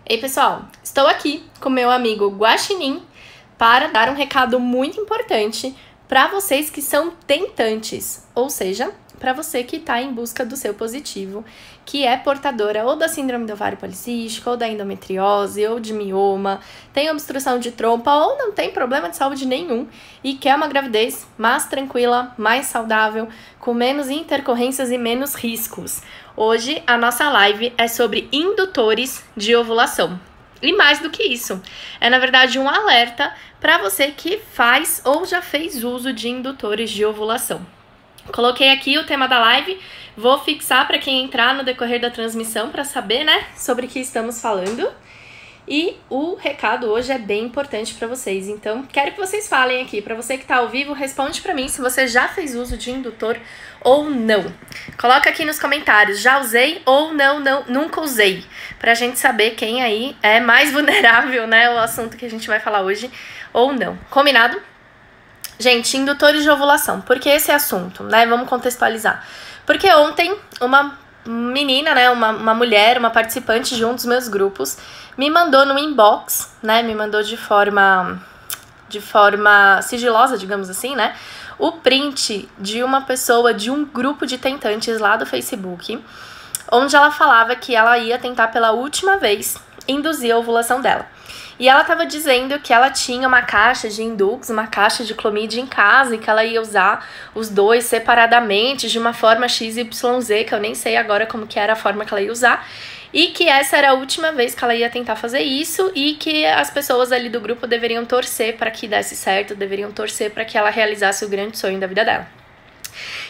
Ei pessoal, estou aqui com meu amigo Guaxinim para dar um recado muito importante para vocês que são tentantes, ou seja, para você que está em busca do seu positivo, que é portadora ou da síndrome do ovário policístico, ou da endometriose, ou de mioma, tem obstrução de trompa ou não tem problema de saúde nenhum e quer uma gravidez mais tranquila, mais saudável, com menos intercorrências e menos riscos. Hoje a nossa live é sobre indutores de ovulação. E mais do que isso, é na verdade um alerta para você que faz ou já fez uso de indutores de ovulação. Coloquei aqui o tema da live, vou fixar para quem entrar no decorrer da transmissão para saber, né, sobre o que estamos falando. E o recado hoje é bem importante para vocês, então quero que vocês falem aqui. Para você que está ao vivo, responde para mim se você já fez uso de indutor ou não. Coloca aqui nos comentários, já usei ou não, nunca usei, pra gente saber quem aí é mais vulnerável, né, o assunto que a gente vai falar hoje ou não. Combinado? Gente, indutores de ovulação, por que esse assunto, né? Vamos contextualizar. Porque ontem uma menina, né, uma mulher, uma participante de um dos meus grupos, me mandou no inbox, né, me mandou de forma sigilosa, digamos assim, né, o print de uma pessoa, de um grupo de tentantes lá do Facebook, onde ela falava que ela ia tentar pela última vez induzir a ovulação dela. E ela estava dizendo que ela tinha uma caixa de Indux, uma caixa de Clomid em casa e que ela ia usar os dois separadamente de uma forma XYZ, que eu nem sei agora como que era a forma que ela ia usar, e que essa era a última vez que ela ia tentar fazer isso e que as pessoas ali do grupo deveriam torcer para que desse certo, deveriam torcer para que ela realizasse o grande sonho da vida dela.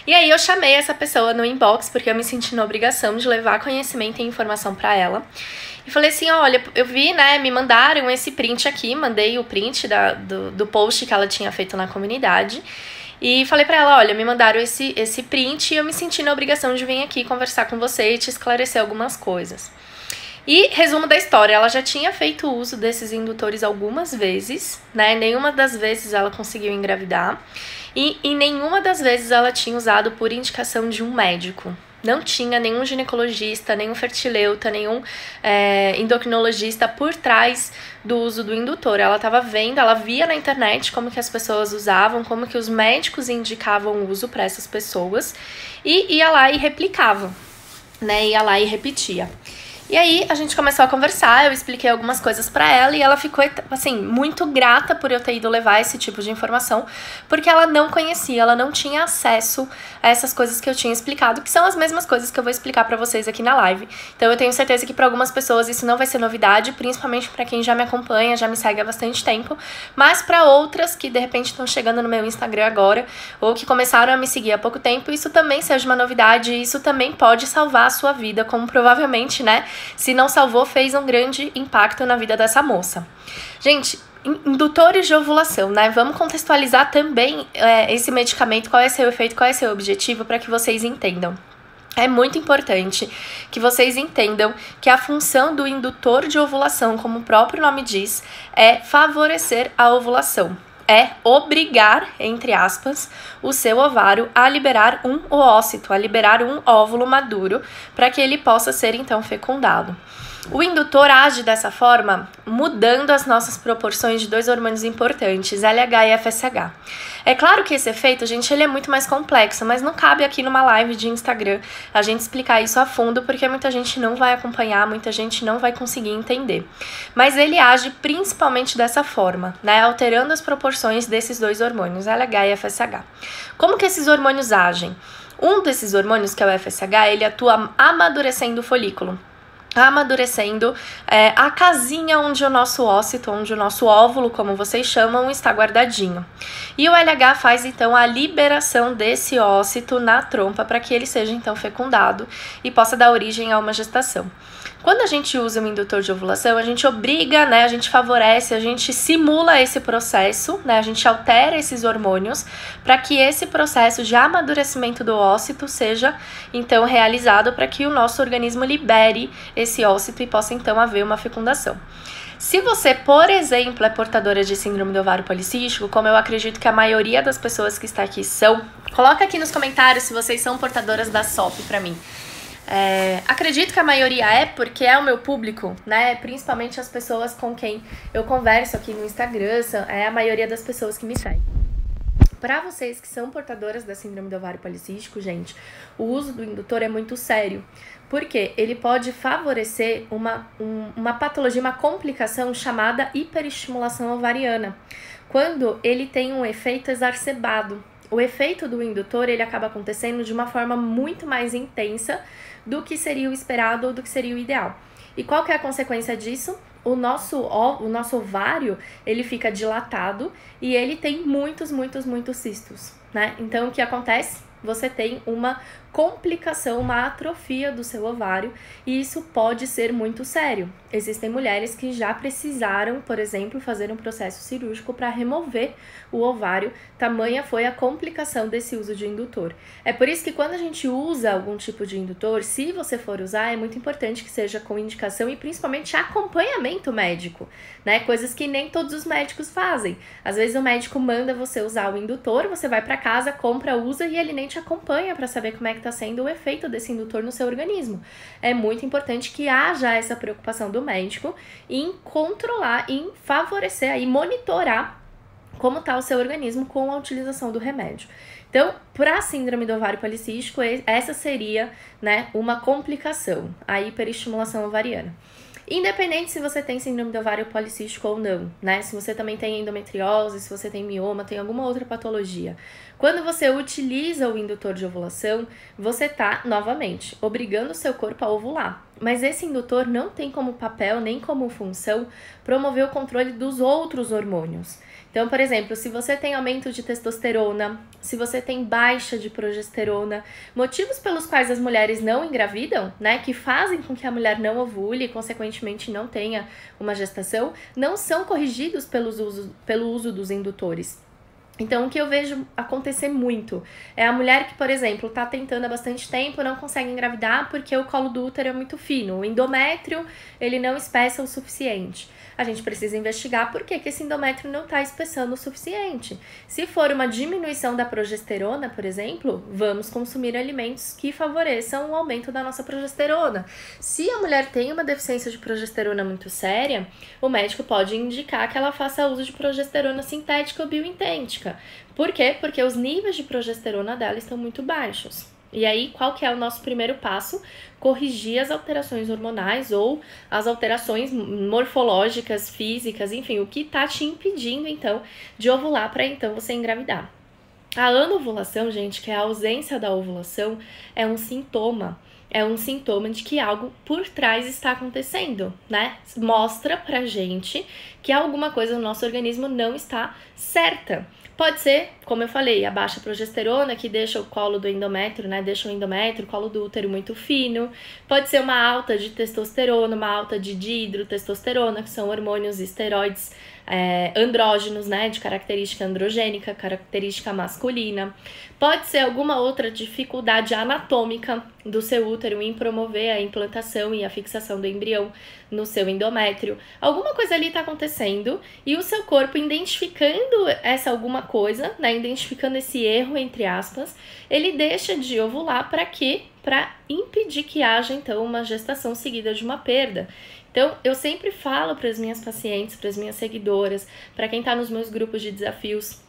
E aí eu chamei essa pessoa no inbox porque eu me senti na obrigação de levar conhecimento e informação para ela. E falei assim, olha, eu vi, né, me mandaram esse print aqui, mandei o print do post que ela tinha feito na comunidade. E falei pra ela, olha, me mandaram esse print e eu me senti na obrigação de vir aqui conversar com você e te esclarecer algumas coisas. E, resumo da história, ela já tinha feito uso desses indutores algumas vezes, né, nenhuma das vezes ela conseguiu engravidar. E em nenhuma das vezes ela tinha usado por indicação de um médico. Não tinha nenhum ginecologista, nenhum fertileuta, nenhum endocrinologista por trás do uso do indutor. Ela estava vendo, ela via na internet como que as pessoas usavam, como que os médicos indicavam o uso para essas pessoas e ia lá e replicava, né? Ia lá e repetia. E aí a gente começou a conversar, eu expliquei algumas coisas pra ela e ela ficou, assim, muito grata por eu ter ido levar esse tipo de informação, porque ela não conhecia, ela não tinha acesso a essas coisas que eu tinha explicado, que são as mesmas coisas que eu vou explicar pra vocês aqui na live. Então eu tenho certeza que pra algumas pessoas isso não vai ser novidade, principalmente pra quem já me acompanha, já me segue há bastante tempo, mas pra outras que de repente estão chegando no meu Instagram agora, ou que começaram a me seguir há pouco tempo, isso também seja uma novidade e isso também pode salvar a sua vida, como provavelmente, né, se não salvou, fez um grande impacto na vida dessa moça. Gente, indutores de ovulação, né? Vamos contextualizar também esse medicamento, qual é seu efeito, qual é seu objetivo, para que vocês entendam. É muito importante que vocês entendam que a função do indutor de ovulação, como o próprio nome diz, é favorecer a ovulação. É obrigar, entre aspas, o seu ovário a liberar um oócito, a liberar um óvulo maduro, para que ele possa ser, então, fecundado. O indutor age dessa forma, mudando as nossas proporções de dois hormônios importantes, LH e FSH. É claro que esse efeito, gente, ele é muito mais complexo, mas não cabe aqui numa live de Instagram a gente explicar isso a fundo, porque muita gente não vai acompanhar, muita gente não vai conseguir entender. Mas ele age principalmente dessa forma, né, alterando as proporções desses dois hormônios, LH e FSH. Como que esses hormônios agem? Um desses hormônios, que é o FSH, ele atua amadurecendo o folículo, amadurecendo a casinha onde o nosso ócito, onde o nosso óvulo, como vocês chamam, está guardadinho. E o LH faz então a liberação desse ócito na trompa para que ele seja então fecundado e possa dar origem a uma gestação. Quando a gente usa um indutor de ovulação, a gente obriga, né, a gente favorece, a gente simula esse processo, né, a gente altera esses hormônios para que esse processo de amadurecimento do ócito seja então realizado para que o nosso organismo libere esse ócito e possa então haver uma fecundação. Se você, por exemplo, é portadora de síndrome do ovário policístico, como eu acredito que a maioria das pessoas que está aqui são, coloca aqui nos comentários se vocês são portadoras da SOP para mim. Acredito que a maioria porque é o meu público, né? Principalmente as pessoas com quem eu converso aqui no Instagram, é a maioria das pessoas que me seguem. Para vocês que são portadoras da síndrome do ovário policístico, gente, o uso do indutor é muito sério, porque ele pode favorecer uma patologia, uma complicação chamada hiperestimulação ovariana, quando ele tem um efeito exacerbado. O efeito do indutor, ele acaba acontecendo de uma forma muito mais intensa do que seria o esperado ou do que seria o ideal. E qual que é a consequência disso? O nosso ovário, ele fica dilatado e ele tem muitos cistos, né? Então, o que acontece? Você tem uma complicação, uma atrofia do seu ovário e isso pode ser muito sério. Existem mulheres que já precisaram, por exemplo, fazer um processo cirúrgico para remover o ovário, tamanha foi a complicação desse uso de indutor. É por isso que quando a gente usa algum tipo de indutor, se você for usar, é muito importante que seja com indicação e principalmente acompanhamento médico, né? Coisas que nem todos os médicos fazem. Às vezes o médico manda você usar o indutor, você vai para casa, compra, usa e ele nem te acompanha para saber como é que está sendo o efeito desse indutor no seu organismo. É muito importante que haja essa preocupação do médico em controlar, em favorecer, em monitorar como está o seu organismo com a utilização do remédio. Então, para a síndrome do ovário policístico, essa seria, né, uma complicação, a hiperestimulação ovariana. Independente se você tem síndrome do ovário policístico ou não, né? Se você também tem endometriose, se você tem mioma, tem alguma outra patologia. Quando você utiliza o indutor de ovulação, você está, novamente, obrigando o seu corpo a ovular. Mas esse indutor não tem como papel, nem como função, promover o controle dos outros hormônios. Então, por exemplo, se você tem aumento de testosterona, se você tem baixa de progesterona, motivos pelos quais as mulheres não engravidam, né, que fazem com que a mulher não ovule e, consequentemente, não tenha uma gestação, não são corrigidos pelo uso dos indutores. Então, o que eu vejo acontecer muito é a mulher que, por exemplo, tá tentando há bastante tempo, não consegue engravidar porque o colo do útero é muito fino, o endométrio, ele não espessa o suficiente. A gente precisa investigar por que esse endométrio não está espessando o suficiente. Se for uma diminuição da progesterona, por exemplo, vamos consumir alimentos que favoreçam o aumento da nossa progesterona. Se a mulher tem uma deficiência de progesterona muito séria, o médico pode indicar que ela faça uso de progesterona sintética ou bioidêntica. Por quê? Porque os níveis de progesterona dela estão muito baixos. E aí, qual que é o nosso primeiro passo? Corrigir as alterações hormonais ou as alterações morfológicas, físicas, enfim, o que está te impedindo, então, de ovular para, então, você engravidar. A anovulação, gente, que é a ausência da ovulação, é um sintoma de que algo por trás está acontecendo, né? Mostra pra gente que alguma coisa no nosso organismo não está certa. Pode ser, como eu falei, a baixa progesterona que deixa o colo do endométrio, né? Deixa o endométrio, o colo do útero muito fino. Pode ser uma alta de testosterona, uma alta de dihidrotestosterona, que são hormônios esteroides andrógenos, né? De característica androgênica, característica masculina. Pode ser alguma outra dificuldade anatômica do seu útero em promover a implantação e a fixação do embrião no seu endométrio. Alguma coisa ali está acontecendo e o seu corpo, identificando essa alguma coisa, né, identificando esse erro, entre aspas, ele deixa de ovular para quê? Para impedir que haja, então, uma gestação seguida de uma perda. Então, eu sempre falo para as minhas pacientes, para as minhas seguidoras, para quem está nos meus grupos de desafios,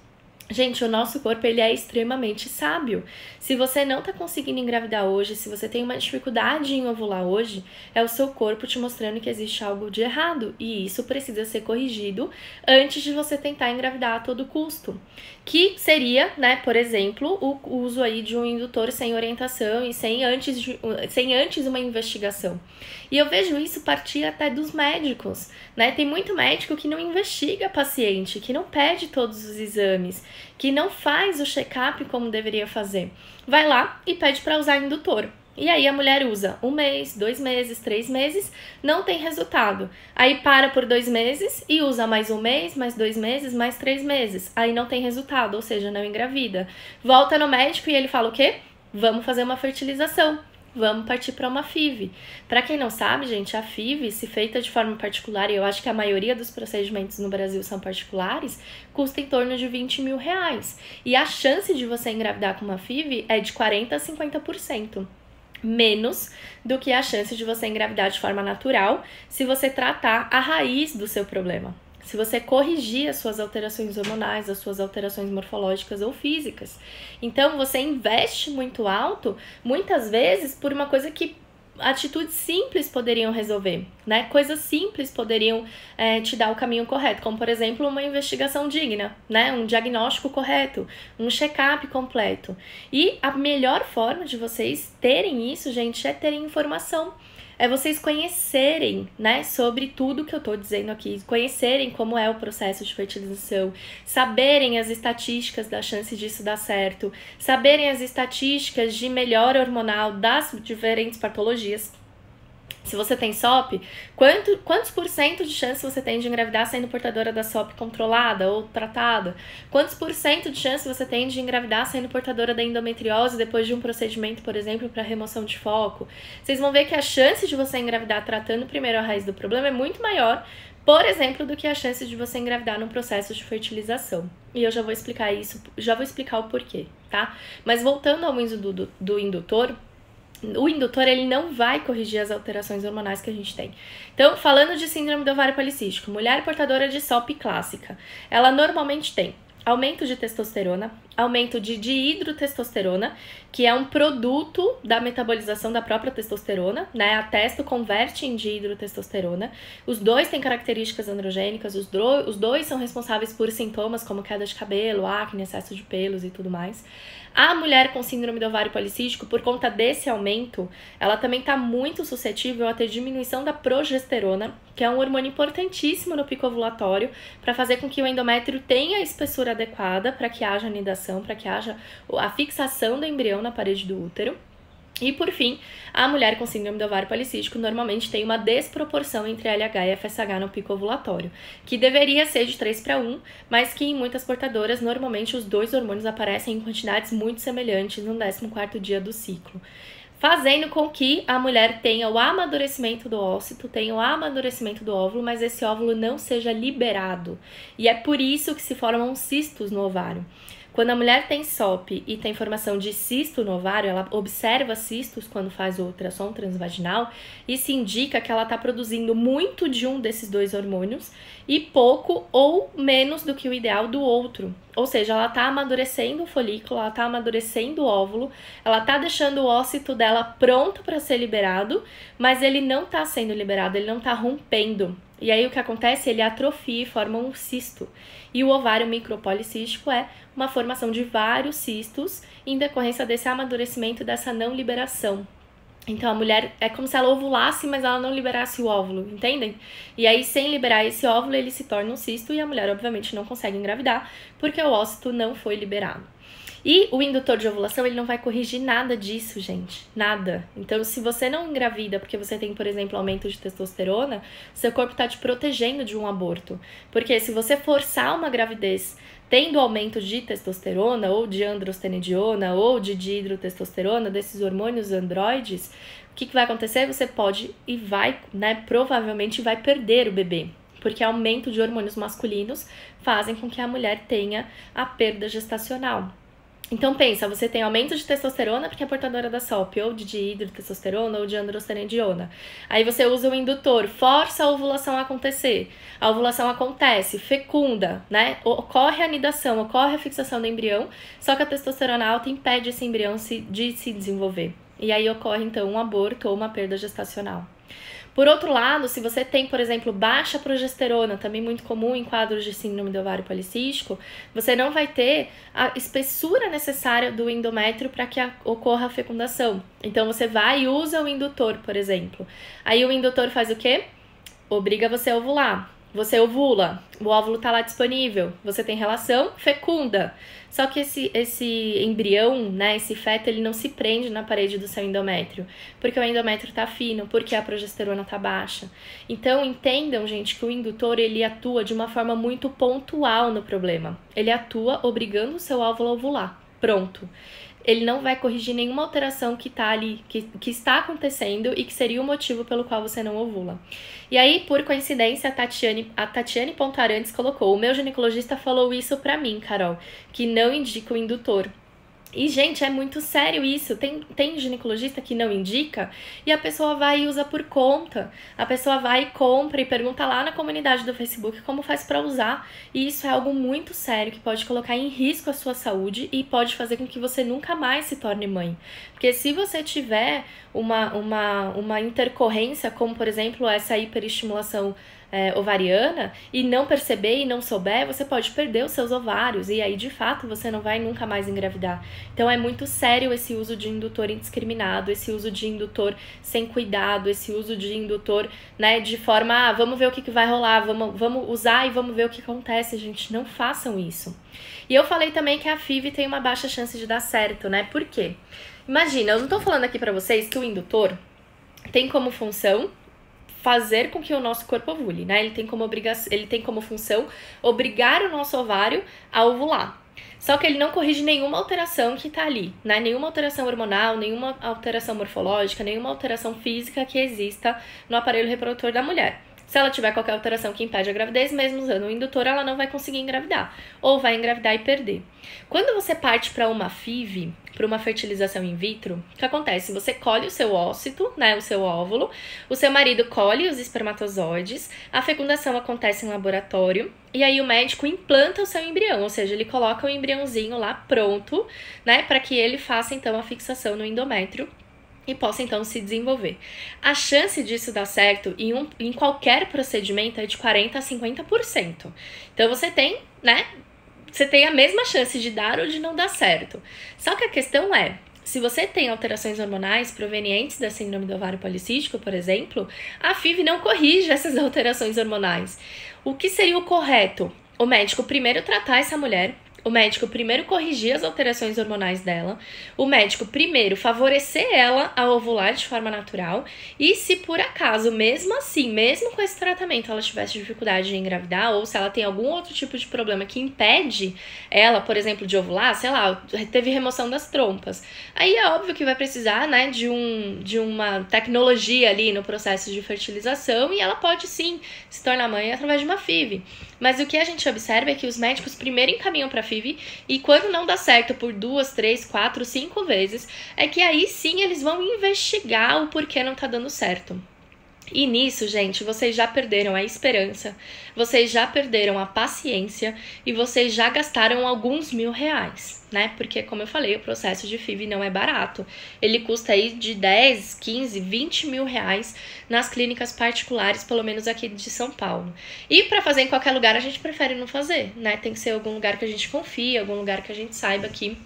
gente, o nosso corpo, ele é extremamente sábio. Se você não tá conseguindo engravidar hoje, se você tem uma dificuldade em ovular hoje, é o seu corpo te mostrando que existe algo de errado. E isso precisa ser corrigido antes de você tentar engravidar a todo custo. Que seria, né, por exemplo, o uso aí de um indutor sem orientação e sem antes uma investigação. E eu vejo isso partir até dos médicos, né? Tem muito médico que não investiga paciente, que não pede todos os exames, que não faz o check-up como deveria fazer. Vai lá e pede para usar indutor. E aí a mulher usa 1 mês, 2 meses, 3 meses, não tem resultado. Aí para por 2 meses e usa mais 1 mês, mais 2 meses, mais 3 meses. Aí não tem resultado, ou seja, não engravida. Volta no médico e ele fala o quê? Vamos fazer uma fertilização. Vamos partir para uma FIV. Para quem não sabe, gente, a FIV, se feita de forma particular, e eu acho que a maioria dos procedimentos no Brasil são particulares, custa em torno de R$20 mil. E a chance de você engravidar com uma FIV é de 40% a 50%. menos do que a chance de você engravidar de forma natural se você tratar a raiz do seu problema. Se você corrigir as suas alterações hormonais, as suas alterações morfológicas ou físicas. Então, você investe muito alto, muitas vezes, por uma coisa que atitudes simples poderiam resolver, né? Coisas simples poderiam te dar o caminho correto, como, por exemplo, uma investigação digna, né? Um diagnóstico correto, um check-up completo. E a melhor forma de vocês terem isso, gente, é terem informação. É vocês conhecerem, né, sobre tudo que eu tô dizendo aqui, conhecerem como é o processo de fertilização, saberem as estatísticas da chance disso dar certo, saberem as estatísticas de melhora hormonal das diferentes patologias. Se você tem SOP, quantos por cento de chance você tem de engravidar sendo portadora da SOP controlada ou tratada? Quantos por cento de chance você tem de engravidar sendo portadora da endometriose depois de um procedimento, por exemplo, para remoção de foco? Vocês vão ver que a chance de você engravidar tratando primeiro a raiz do problema é muito maior, por exemplo, do que a chance de você engravidar no processo de fertilização. E eu já vou explicar isso, já vou explicar o porquê, tá? Mas voltando ao uso do indutor, o indutor, ele não vai corrigir as alterações hormonais que a gente tem. Então, falando de síndrome do ovário policístico, mulher portadora de SOP clássica, ela normalmente tem aumento de testosterona, aumento de dihidrotestosterona, que é um produto da metabolização da própria testosterona, né? A testo converte em dihidrotestosterona. Os dois têm características androgênicas, os dois são responsáveis por sintomas como queda de cabelo, acne, excesso de pelos e tudo mais. A mulher com síndrome do ovário policístico, por conta desse aumento, ela também está muito suscetível a ter diminuição da progesterona, que é um hormônio importantíssimo no pico ovulatório, para fazer com que o endométrio tenha a espessura adequada para que haja anidação, para que haja a fixação do embrião na parede do útero. E, por fim, a mulher com síndrome do ovário policístico normalmente tem uma desproporção entre LH e FSH no pico ovulatório, que deveria ser de 3:1, mas que em muitas portadoras, normalmente os dois hormônios aparecem em quantidades muito semelhantes no 14º dia do ciclo, fazendo com que a mulher tenha o amadurecimento do ócito, tenha o amadurecimento do óvulo, mas esse óvulo não seja liberado. E é por isso que se formam cistos no ovário. Quando a mulher tem SOP e tem formação de cisto no ovário, ela observa cistos quando faz o ultrassom transvaginal, isso indica que ela está produzindo muito de um desses dois hormônios e pouco ou menos do que o ideal do outro. Ou seja, ela está amadurecendo o folículo, ela está amadurecendo o óvulo, ela está deixando o ócito dela pronto para ser liberado, mas ele não está sendo liberado, ele não está rompendo. E aí o que acontece? Ele atrofia e forma um cisto. E o ovário micropolicístico é uma formação de vários cistos em decorrência desse amadurecimento e dessa não liberação. Então a mulher é como se ela ovulasse, mas ela não liberasse o óvulo, entendem? E aí, sem liberar esse óvulo, ele se torna um cisto e a mulher obviamente não consegue engravidar porque o ócito não foi liberado. E o indutor de ovulação, ele não vai corrigir nada disso, gente. Nada. Então, se você não engravida porque você tem, por exemplo, aumento de testosterona, seu corpo está te protegendo de um aborto. Porque se você forçar uma gravidez tendo aumento de testosterona, ou de androstenediona, ou de dihidrotestosterona, desses hormônios androides, o que vai acontecer? Você pode e vai, né, provavelmente vai perder o bebê. Porque aumento de hormônios masculinos fazem com que a mulher tenha a perda gestacional. Então pensa, você tem aumento de testosterona porque é portadora da SOP, ou de dihidrotestosterona ou de androstenediona. Aí você usa o indutor, força a ovulação a acontecer. A ovulação acontece, fecunda, né? Ocorre a anidação, ocorre a fixação do embrião, só que a testosterona alta impede esse embrião de se desenvolver. E aí ocorre então um aborto ou uma perda gestacional. Por outro lado, se você tem, por exemplo, baixa progesterona, também muito comum em quadros de síndrome do ovário policístico, você não vai ter a espessura necessária do endométrio para que ocorra a fecundação. Então, você vai e usa o indutor, por exemplo. Aí o indutor faz o quê? Obriga você a ovular. Você ovula, o óvulo está lá disponível, você tem relação, fecunda. Só que esse embrião, né, esse feto, ele não se prende na parede do seu endométrio, porque o endométrio está fino, porque a progesterona está baixa. Então, entendam, gente, que o indutor, ele atua de uma forma muito pontual no problema. Ele atua obrigando o seu óvulo a ovular. Pronto. Ele não vai corrigir nenhuma alteração que tá ali, que está acontecendo e que seria o motivo pelo qual você não ovula. E aí, por coincidência, a Tatiane Pontarantes colocou: o meu ginecologista falou isso pra mim, Carol, que não indica o indutor. E, gente, é muito sério isso. Tem ginecologista que não indica e a pessoa vai e usa por conta. A pessoa vai e compra e pergunta lá na comunidade do Facebook como faz pra usar. E isso é algo muito sério que pode colocar em risco a sua saúde e pode fazer com que você nunca mais se torne mãe. Porque se você tiver uma intercorrência, como por exemplo essa hiperestimulação ovariana, e não perceber e não souber, você pode perder os seus ovários e aí de fato você não vai nunca mais engravidar. Então é muito sério esse uso de indutor indiscriminado, esse uso de indutor sem cuidado, esse uso de indutor, né, de forma, vamos ver o que vai rolar, vamos usar e vamos ver o que acontece. Gente, não façam isso. E eu falei também que a FIV tem uma baixa chance de dar certo, né? Por quê? Imagina, eu não tô falando aqui pra vocês que o indutor tem como função fazer com que o nosso corpo ovule, né? Ele tem como função obrigar o nosso ovário a ovular. Só que ele não corrige nenhuma alteração que tá ali, né? Nenhuma alteração hormonal, nenhuma alteração morfológica, nenhuma alteração física que exista no aparelho reprodutor da mulher. Se ela tiver qualquer alteração que impede a gravidez, mesmo usando o indutor, ela não vai conseguir engravidar. Ou vai engravidar e perder. Quando você parte para uma FIV, para uma fertilização in vitro, o que acontece? Você colhe o seu ócito, né, o seu óvulo, o seu marido colhe os espermatozoides, a fecundação acontece em laboratório, e aí o médico implanta o seu embrião, ou seja, ele coloca o embriãozinho lá pronto, né, para que ele faça então a fixação no endométrio e possa então se desenvolver. A chance disso dar certo em qualquer procedimento é de 40% a 50%. Então você tem, né? Você tem a mesma chance de dar ou de não dar certo. Só que a questão é, se você tem alterações hormonais provenientes da síndrome do ovário policístico, por exemplo, a FIV não corrige essas alterações hormonais. O que seria o correto? O médico primeiro tratar essa mulher, o médico primeiro corrigir as alterações hormonais dela, o médico primeiro favorecer ela a ovular de forma natural, e se por acaso, mesmo assim, mesmo com esse tratamento, ela tivesse dificuldade de engravidar, ou se ela tem algum outro tipo de problema que impede ela, por exemplo, de ovular, sei lá, teve remoção das trompas, aí é óbvio que vai precisar, né, de uma tecnologia ali no processo de fertilização, e ela pode sim se tornar mãe através de uma FIV. Mas o que a gente observa é que os médicos primeiro encaminham para FIV e quando não dá certo por 2, 3, 4, 5 vezes, é que aí sim eles vão investigar o porquê não tá dando certo. E nisso, gente, vocês já perderam a esperança, vocês já perderam a paciência e vocês já gastaram alguns R$1.000, né? Porque, como eu falei, o processo de FIV não é barato. Ele custa aí de 10, 15, 20 mil reais nas clínicas particulares, pelo menos aqui de São Paulo. E para fazer em qualquer lugar, a gente prefere não fazer, né? Tem que ser algum lugar que a gente confie, algum lugar que a gente saiba que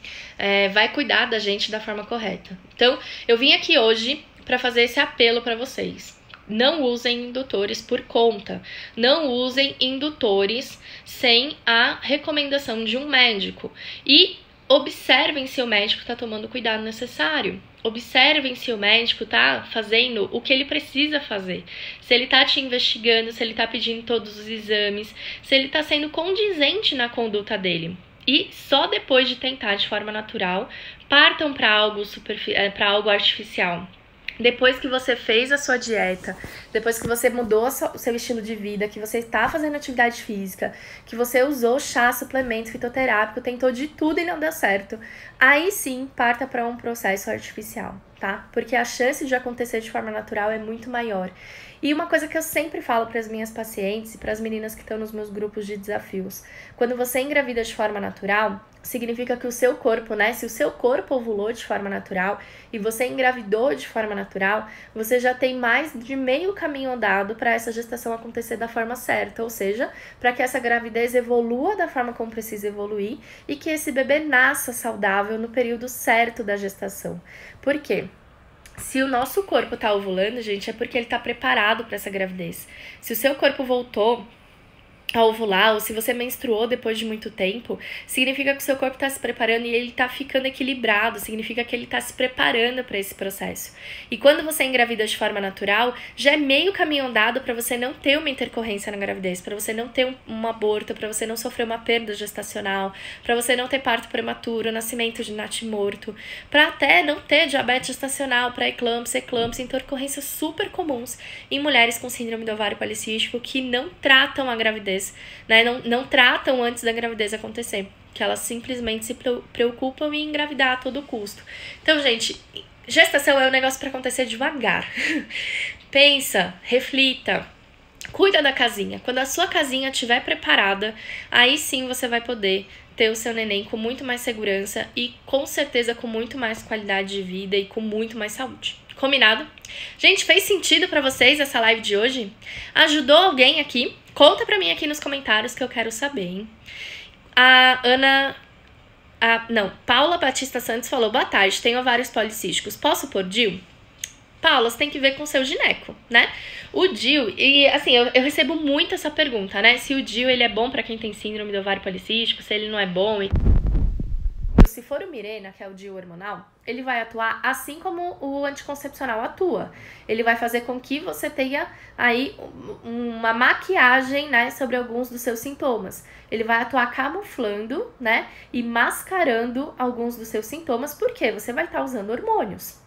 vai cuidar da gente da forma correta. Então, eu vim aqui hoje para fazer esse apelo para vocês. Não usem indutores por conta. Não usem indutores sem a recomendação de um médico. E observem se o médico está tomando o cuidado necessário. Observem se o médico está fazendo o que ele precisa fazer. Se ele está te investigando, se ele está pedindo todos os exames, se ele está sendo condizente na conduta dele. E só depois de tentar de forma natural, partam para algo artificial. Depois que você fez a sua dieta, depois que você mudou o seu estilo de vida, que você está fazendo atividade física, que você usou chá, suplemento, fitoterápico, tentou de tudo e não deu certo, aí sim parta para um processo artificial, tá? Porque a chance de acontecer de forma natural é muito maior. E uma coisa que eu sempre falo para as minhas pacientes e para as meninas que estão nos meus grupos de desafios, quando você engravida de forma natural, significa que o seu corpo, né, se o seu corpo ovulou de forma natural e você engravidou de forma natural, você já tem mais de meio caminho andado para essa gestação acontecer da forma certa, ou seja, para que essa gravidez evolua da forma como precisa evoluir e que esse bebê nasça saudável no período certo da gestação. Por quê? Se o nosso corpo tá ovulando, gente, é porque ele tá preparado para essa gravidez. Se o seu corpo voltou a ovular, ou se você menstruou depois de muito tempo, significa que o seu corpo está se preparando e ele está ficando equilibrado, significa que ele está se preparando para esse processo. E quando você engravida de forma natural, já é meio caminho andado para você não ter uma intercorrência na gravidez, para você não ter um aborto, para você não sofrer uma perda gestacional, para você não ter parto prematuro, nascimento de natimorto, para até não ter diabetes gestacional, pré-eclâmpsia, eclâmpsia, intercorrências super comuns em mulheres com síndrome do ovário policístico que não tratam a gravidez, né? Não tratam antes da gravidez acontecer. que elas simplesmente se preocupam em engravidar a todo custo. Então, gente, gestação é um negócio para acontecer devagar. Pensa, reflita, cuida da casinha. Quando a sua casinha estiver preparada, aí sim você vai poder ter o seu neném com muito mais segurança e com certeza com muito mais qualidade de vida e com muito mais saúde. Combinado? Gente, fez sentido pra vocês essa live de hoje? Ajudou alguém aqui? Conta pra mim aqui nos comentários que eu quero saber, hein? Paula Batista Santos falou: boa tarde, tenho ovários policísticos, posso pôr DIU? Paula, você tem que ver com o seu gineco, né? O DIU, e assim, eu recebo muito essa pergunta, né? Se o DIU ele é bom pra quem tem síndrome do ovário policístico, se ele não é bom. Se for o Mirena, que é o DIU hormonal, ele vai atuar assim como o anticoncepcional atua. Ele vai fazer com que você tenha aí uma maquiagem, né, sobre alguns dos seus sintomas. Ele vai atuar camuflando, né, e mascarando alguns dos seus sintomas, porque você vai estar usando hormônios.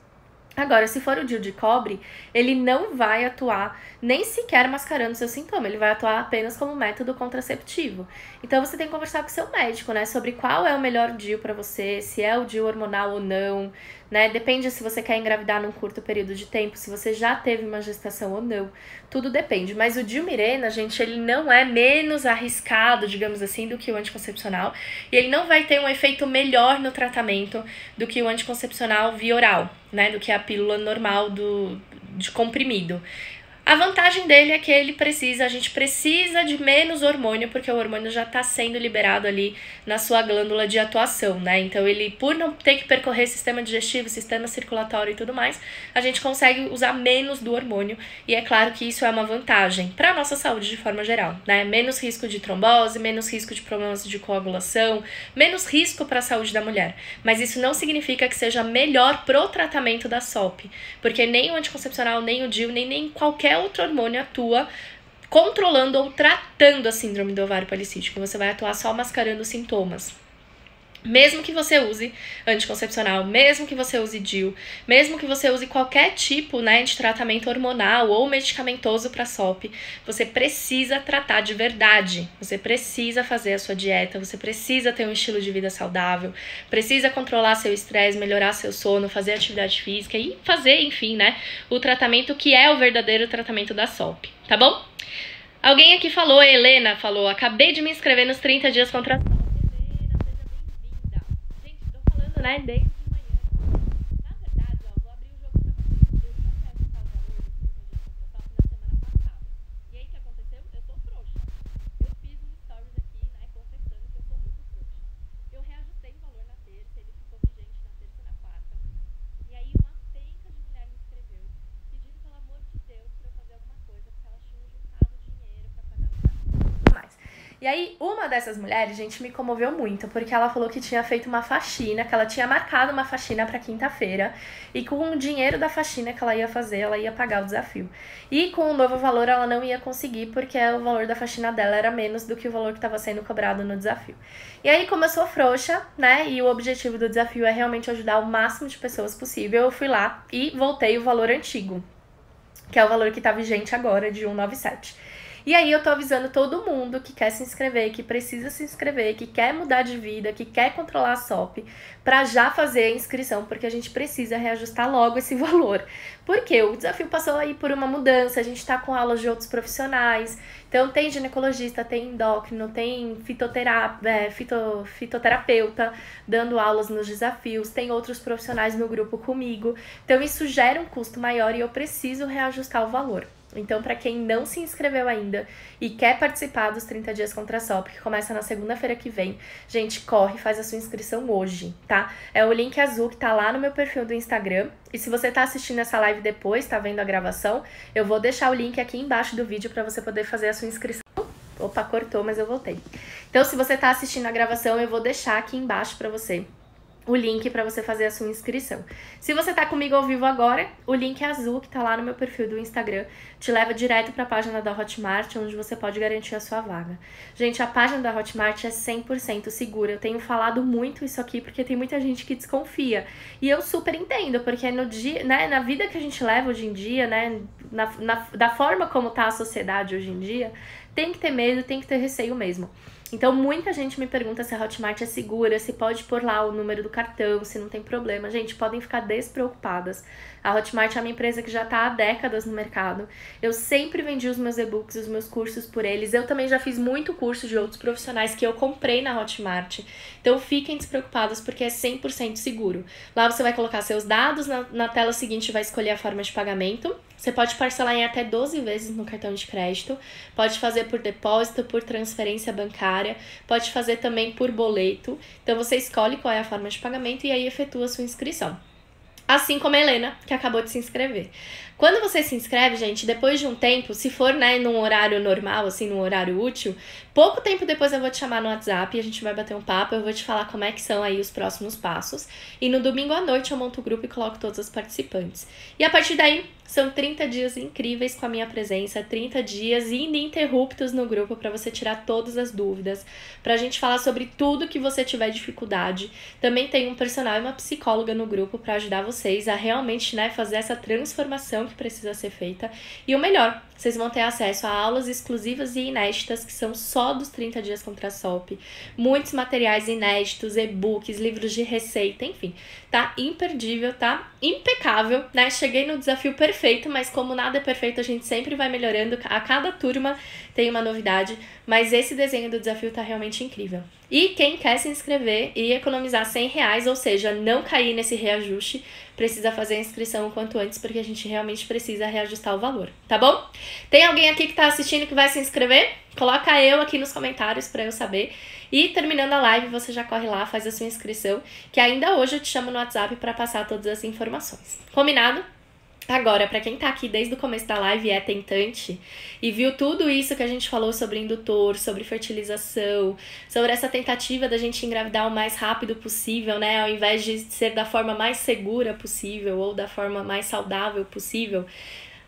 Agora, se for o DIU de cobre, ele não vai atuar nem sequer mascarando seu sintoma, ele vai atuar apenas como método contraceptivo. Então, você tem que conversar com o seu médico, né, sobre qual é o melhor DIU para você, se é o DIU hormonal ou não, né, depende se você quer engravidar num curto período de tempo, se você já teve uma gestação ou não, tudo depende. Mas o DIU Mirena, gente, ele não é menos arriscado, digamos assim, do que o anticoncepcional, e ele não vai ter um efeito melhor no tratamento do que o anticoncepcional via oral, né, do que a pílula normal de comprimido. A vantagem dele é que a gente precisa de menos hormônio, porque o hormônio já está sendo liberado ali na sua glândula de atuação, né? Então, ele, por não ter que percorrer sistema digestivo, sistema circulatório e tudo mais, a gente consegue usar menos do hormônio, e é claro que isso é uma vantagem para a nossa saúde de forma geral, né? Menos risco de trombose, menos risco de problemas de coagulação, menos risco para a saúde da mulher. Mas isso não significa que seja melhor pro tratamento da SOP, porque nem o anticoncepcional, nem o DIU, nem qualquer outro hormônio atua controlando ou tratando a síndrome do ovário policístico. Você vai atuar só mascarando os sintomas. Mesmo que você use anticoncepcional, mesmo que você use DIU, mesmo que você use qualquer tipo, né, de tratamento hormonal ou medicamentoso para SOP, você precisa tratar de verdade. Você precisa fazer a sua dieta, você precisa ter um estilo de vida saudável, precisa controlar seu estresse, melhorar seu sono, fazer atividade física e fazer, enfim, né, o tratamento que é o verdadeiro tratamento da SOP, tá bom? Alguém aqui falou, a Helena falou: acabei de me inscrever nos 30 dias contra a SOP. Né, desde de manhã. Na verdade, ó, vou abrir o jogo pra vocês. Eu ia testar o valor dos 30 dias contra a SOP na semana passada. E aí, o que aconteceu? Eu tô frouxa. Eu fiz um stories aqui, né, confessando que eu sou muito frouxa. Eu reajustei o valor na terça, ele ficou vigente na terça e na quarta. E aí, uma penca de mulher me escreveu, pedindo, pelo amor de Deus, pra eu fazer alguma coisa, porque elas tinham juntado dinheiro pra pagar o mais. E aí, uma dessas mulheres, gente, me comoveu muito, porque ela falou que tinha feito uma faxina, que ela tinha marcado uma faxina pra quinta-feira, e com o dinheiro da faxina que ela ia fazer, ela ia pagar o desafio. E com o novo valor, ela não ia conseguir, porque o valor da faxina dela era menos do que o valor que estava sendo cobrado no desafio. E aí, como eu sou frouxa, né, e o objetivo do desafio é realmente ajudar o máximo de pessoas possível, eu fui lá e voltei o valor antigo, que é o valor que tá vigente agora, de 197. E aí eu tô avisando todo mundo que quer se inscrever, que precisa se inscrever, que quer mudar de vida, que quer controlar a SOP, pra já fazer a inscrição, porque a gente precisa reajustar logo esse valor. Porque o desafio passou aí por uma mudança, a gente tá com aulas de outros profissionais, então tem ginecologista, tem endócrino, tem fitoterapeuta dando aulas nos desafios, tem outros profissionais no grupo comigo, então isso gera um custo maior e eu preciso reajustar o valor. Então, para quem não se inscreveu ainda e quer participar dos 30 dias contra a SOP, que começa na segunda-feira que vem, gente, corre, faz a sua inscrição hoje, tá? É o link azul que tá lá no meu perfil do Instagram. E se você tá assistindo essa live depois, tá vendo a gravação, eu vou deixar o link aqui embaixo do vídeo para você poder fazer a sua inscrição. Opa, cortou, mas eu voltei. Então, se você tá assistindo a gravação, eu vou deixar aqui embaixo para você o link para você fazer a sua inscrição. Se você tá comigo ao vivo agora, o link é azul que tá lá no meu perfil do Instagram, te leva direto para a página da Hotmart, onde você pode garantir a sua vaga. Gente, a página da Hotmart é 100% segura. Eu tenho falado muito isso aqui porque tem muita gente que desconfia. E eu super entendo, porque no dia, né, na vida que a gente leva hoje em dia, né, da forma como tá a sociedade hoje em dia, tem que ter medo, tem que ter receio mesmo. Então, muita gente me pergunta se a Hotmart é segura, se pode pôr lá o número do cartão, se não tem problema. Gente, podem ficar despreocupadas. A Hotmart é uma empresa que já está há décadas no mercado. Eu sempre vendi os meus e-books, os meus cursos por eles. Eu também já fiz muito curso de outros profissionais que eu comprei na Hotmart. Então, fiquem despreocupadas porque é 100% seguro. Lá você vai colocar seus dados, na tela seguinte vai escolher a forma de pagamento. Você pode parcelar em até 12 vezes no cartão de crédito, pode fazer por depósito, por transferência bancária, pode fazer também por boleto. Então você escolhe qual é a forma de pagamento e aí efetua a sua inscrição. Assim como a Helena, que acabou de se inscrever. Quando você se inscreve, gente, depois de um tempo, se for, né, num horário normal, assim, num horário útil, pouco tempo depois eu vou te chamar no WhatsApp e a gente vai bater um papo, eu vou te falar como é que são aí os próximos passos. E no domingo à noite eu monto o grupo e coloco todos os participantes. E a partir daí, são 30 dias incríveis com a minha presença, 30 dias ininterruptos no grupo para você tirar todas as dúvidas, pra gente falar sobre tudo que você tiver dificuldade. Também tem um personal e uma psicóloga no grupo para ajudar vocês a realmente, né, fazer essa transformação que precisa ser feita. E o melhor, vocês vão ter acesso a aulas exclusivas e inéditas que são só dos 30 dias contra a SOP, muitos materiais inéditos, e-books, livros de receita, enfim, tá imperdível, tá impecável, né? Cheguei no desafio perfeito, mas como nada é perfeito, a gente sempre vai melhorando, a cada turma tem uma novidade, mas esse desenho do desafio tá realmente incrível. E quem quer se inscrever e economizar R$100, ou seja, não cair nesse reajuste, precisa fazer a inscrição o quanto antes, porque a gente realmente precisa reajustar o valor, tá bom? Tem alguém aqui que tá assistindo que vai se inscrever? Coloca eu aqui nos comentários pra eu saber. E terminando a live, você já corre lá, faz a sua inscrição, que ainda hoje eu te chamo no WhatsApp pra passar todas as informações. Combinado? Agora, para quem tá aqui desde o começo da live e é tentante e viu tudo isso que a gente falou sobre indutor, sobre fertilização, sobre essa tentativa da gente engravidar o mais rápido possível, né, ao invés de ser da forma mais segura possível ou da forma mais saudável possível,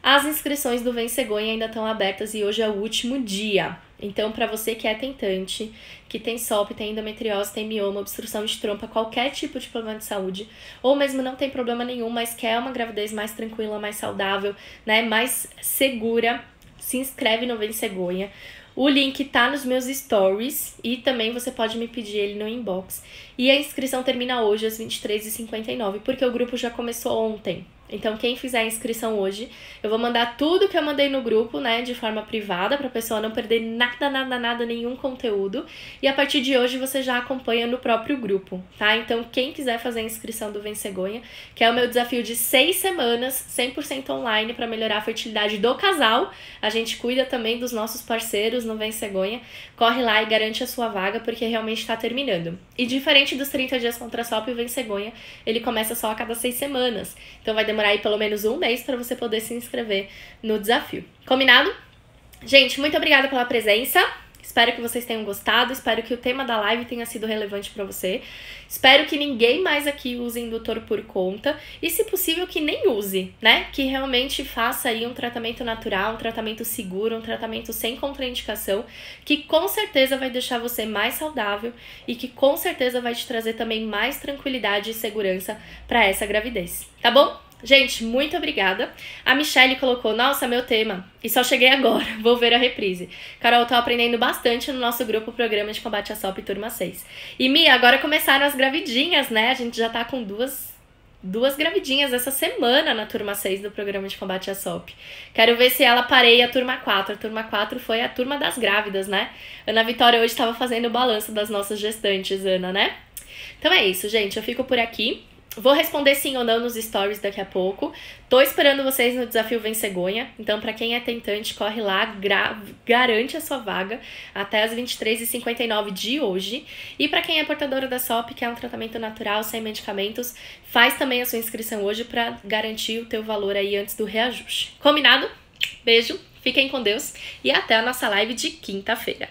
as inscrições do Vem Cegonha ainda estão abertas e hoje é o último dia. Então, para você que é tentante, que tem SOP, tem endometriose, tem mioma, obstrução de trompa, qualquer tipo de problema de saúde, ou mesmo não tem problema nenhum, mas quer uma gravidez mais tranquila, mais saudável, né, mais segura, se inscreve no Vem Cegonha. O link tá nos meus stories e também você pode me pedir ele no inbox. E a inscrição termina hoje às 23h59, porque o grupo já começou ontem. Então, quem fizer a inscrição hoje, eu vou mandar tudo que eu mandei no grupo, né, de forma privada, pra pessoa não perder nada, nenhum conteúdo. E a partir de hoje, você já acompanha no próprio grupo, tá? Então, quem quiser fazer a inscrição do Vem Cegonha, que é o meu desafio de 6 semanas, 100% online, pra melhorar a fertilidade do casal. A gente cuida também dos nossos parceiros no Vem Cegonha. Corre lá e garante a sua vaga, porque realmente tá terminando. E diferente dos 30 dias contra a SOP, o Vem Cegonha, ele começa só a cada 6 semanas. Então, vai demorar aí pelo menos um mês para você poder se inscrever no desafio. Combinado? Gente, muito obrigada pela presença. Espero que vocês tenham gostado, espero que o tema da live tenha sido relevante para você. Espero que ninguém mais aqui use indutor por conta e, se possível, que nem use, né? Que realmente faça aí um tratamento natural, um tratamento seguro, um tratamento sem contraindicação, que com certeza vai deixar você mais saudável e que com certeza vai te trazer também mais tranquilidade e segurança para essa gravidez, tá bom? Gente, muito obrigada. A Michelle colocou, nossa, meu tema. E só cheguei agora, vou ver a reprise. Carol, tô aprendendo bastante no nosso grupo Programa de Combate à SOP Turma 6. E Mia, agora começaram as gravidinhas, né? A gente já tá com duas gravidinhas essa semana na Turma 6 do Programa de Combate à SOP. Quero ver se ela pareia a Turma 4. A Turma 4 foi a turma das grávidas, né? Ana Vitória hoje estava fazendo o balanço das nossas gestantes, Ana, né? Então é isso, gente. Eu fico por aqui. Vou responder sim ou não nos stories daqui a pouco. Tô esperando vocês no desafio Vem Cegonha. Então, pra quem é tentante, corre lá, garante a sua vaga até as 23h59 de hoje. E pra quem é portadora da SOP, que é um tratamento natural, sem medicamentos, faz também a sua inscrição hoje pra garantir o teu valor aí antes do reajuste. Combinado? Beijo, fiquem com Deus e até a nossa live de quinta-feira.